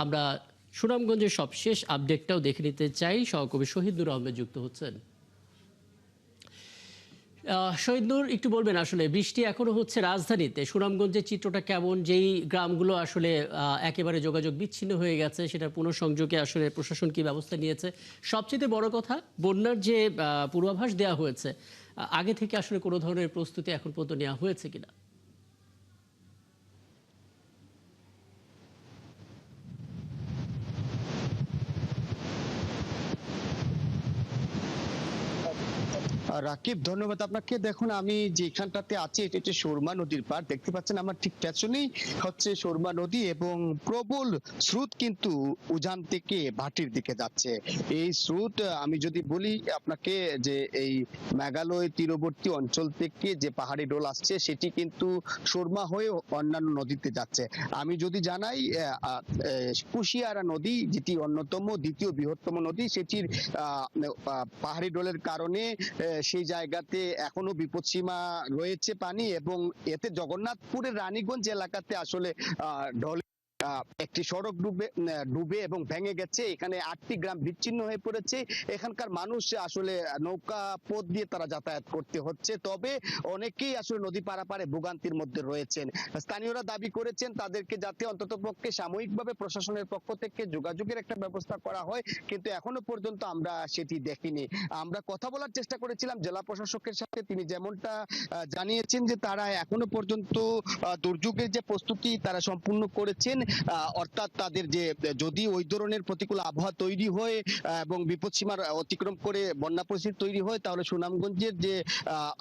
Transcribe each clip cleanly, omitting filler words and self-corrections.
আমরা সুনামগঞ্জের সবশেষ আপডেটটাও দেখে নিতে চাই। সহকবি শহীদ নূর আহমেদ যুক্ত হচ্ছেন। শহীদ নূর, একটু বলবেন আসলে বৃষ্টি এখনো হচ্ছে রাজধানীতে, সুনামগঞ্জের চিত্রটা কেমন? যেই গ্রামগুলো আসলে একেবারে যোগাযোগ বিচ্ছিন্ন হয়ে গেছে, সেটা পুনঃসংযোগে আসলে প্রশাসন কি ব্যবস্থা নিয়েছে? সবচেয়ে বড় কথা, বন্যার যে পূর্বাভাস দেওয়া হয়েছে, আগে থেকে আসলে কোনো ধরনের প্রস্তুতি এখন পর্যন্ত নেওয়া হয়েছে কিনা? রাকিব, ধন্যবাদ আপনাকে। দেখুন, আমি যেখানটাতে আছি এটা হচ্ছে সুরমা নদীর পাড়। দেখতে পাচ্ছেন আমার ঠিক পেছনেই হচ্ছে সুরমা নদী এবং প্রবল স্রোত কিন্তু উজান থেকে ভাটির দিকে যাচ্ছে। এই স্রোত, আমি যদি বলি আপনাকে যে এই মেঘালয় তীরবর্তী অঞ্চল থেকে যে পাহাড়ি ঢোল আসছে সেটি কিন্তু সুরমা হয়ে অন্যান্য নদীতে যাচ্ছে। আমি যদি জানাই কুশিয়ারা নদী, যেটি অন্যতম দ্বিতীয় বৃহত্তম নদী, সেটির পাহাড়ি ঢোলের কারণে সেই জায়গাতে এখনো বিপদসীমা রয়েছে পানি, এবং এতে জগন্নাথপুরের রানীগঞ্জ এলাকাতে আসলে ঢল একটি সড়ক ডুবে এবং ভেঙে গেছে। এখানে 8টি গ্রাম বিচ্ছিন্ন হয়ে পড়েছে। এখানকার মানুষ আসলে নৌকা পথ দিয়ে তারা যাতায়াত করতে হচ্ছে। তবে অনেকেই আসলে নদী পারাপারে ভোগান্তির মধ্যে রয়েছেন। স্থানীয়রা দাবি করেছেন তাদেরকে যাতে অন্ততপক্ষে সাময়িকভাবে প্রশাসনের পক্ষ থেকে যোগাযোগের একটা ব্যবস্থা করা হয়, কিন্তু এখনো পর্যন্ত আমরা সেটি দেখিনি। আমরা কথা বলার চেষ্টা করেছিলাম জেলা প্রশাসকের সাথে, তিনি যেমনটা জানিয়েছেন যে তারা এখনো পর্যন্ত দুর্যোগের যে প্রস্তুতি তারা সম্পূর্ণ করেছেন। অর্থাৎ তাদের যে যদি ওই ধরনের প্রতিকূল আবহাওয়া তৈরি হয় এবং বিপদসীমার অতিক্রম করে বন্যা পরিস্থিতি তৈরি হয়, তাহলে সুনামগঞ্জের যে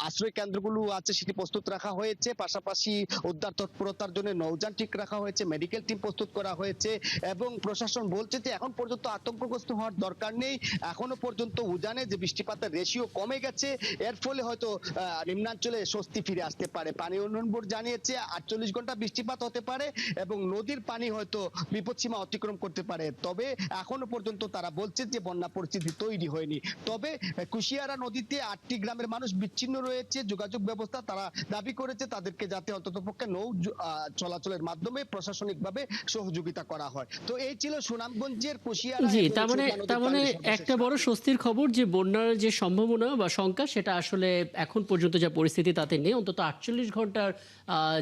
আশ্রয় কেন্দ্রগুলো আছে সেটি প্রস্তুত রাখা হয়েছে। পাশাপাশি উদ্ধার তৎপরতার জন্য নৌযান ঠিক রাখা হয়েছে, মেডিকেল টিম প্রস্তুত করা হয়েছে, এবং প্রশাসন বলছে যে এখন পর্যন্ত আতঙ্কগ্রস্ত হওয়ার দরকার নেই। এখনো পর্যন্ত উজানে যে বৃষ্টিপাতের রেশিও কমে গেছে, এর ফলে হয়তো নিম্নাঞ্চলে স্বস্তি ফিরে আসতে পারে। পানি উন্নয়ন বোর্ড জানিয়েছে 48 ঘন্টা বৃষ্টিপাত হতে পারে এবং নদীর পানি হয়তো বিপদসীমা অতিক্রম করতে পারে। তবে এখনো পর্যন্ত তারা বলছে যে বন্যা পরিস্থিতি তৈরি হয়নি। তবে কুশিয়ারা নদীতে 8টি গ্রামের মানুষ বিচ্ছিন্ন রয়েছে যোগাযোগ ব্যবস্থা। তারা দাবি করেছে তাদেরকে যাতে অন্ততপক্ষে নৌ চলাচলের মাধ্যমে প্রশাসনিকভাবে সহযোগিতা করা হয়। তো এই ছিল সুনামগঞ্জের কুশিয়ারা জি, এবং তার মানে একটা বড় স্বস্তির খবর যে বন্যার যে সম্ভাবনা বা শঙ্কা, সেটা আসলে এখন পর্যন্ত যা পরিস্থিতি তাতে নেই। অন্তত 48 ঘন্টার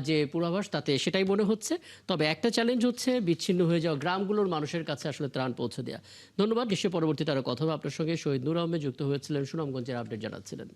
যে পূর্বাভাস, তাতে সেটাই মনে হচ্ছে। তবে একটা চ্যালেঞ্জ হচ্ছে বিচ্ছিন্ন হয়ে যাওয়া গ্রামগুলোর মানুষের কাছে আসলে ত্রাণ পৌঁছে দেওয়া। ধন্যবাদ। নিশ্চয়ই পরবর্তীতে আরো কথা হবে আপনার সঙ্গে। শহীদ নূর আহমেদ যুক্ত হয়েছিলেন, সুনামগঞ্জের আপডেট জানাচ্ছিলেন।